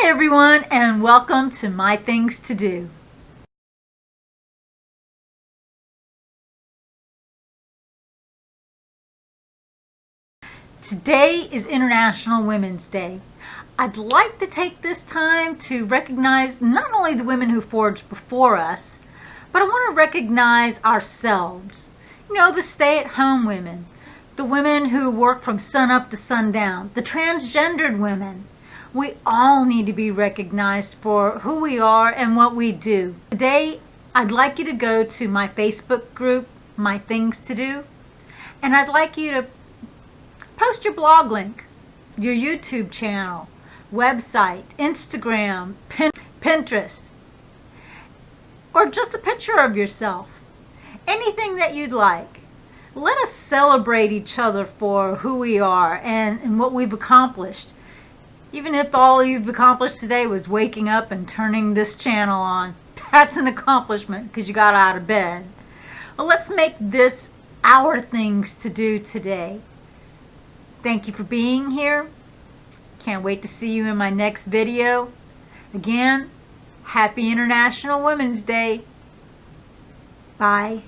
Hi everyone, and welcome to My Things to Do. Today is International Women's Day. I'd like to take this time to recognize not only the women who forged before us, but I want to recognize ourselves. You know, the stay-at-home women, the women who work from sun up to sundown, the transgendered women. We all need to be recognized for who we are and what we do. Today, I'd like you to go to my Facebook group, My Things to Do, and I'd like you to post your blog link, your YouTube channel, website, Instagram, Pinterest, or just a picture of yourself. Anything that you'd like. Let us celebrate each other for who we are and what we've accomplished. Even if all you've accomplished today was waking up and turning this channel on, that's an accomplishment because you got out of bed. Well, let's make this our things to do today. Thank you for being here. Can't wait to see you in my next video. Again, Happy International Women's Day. Bye.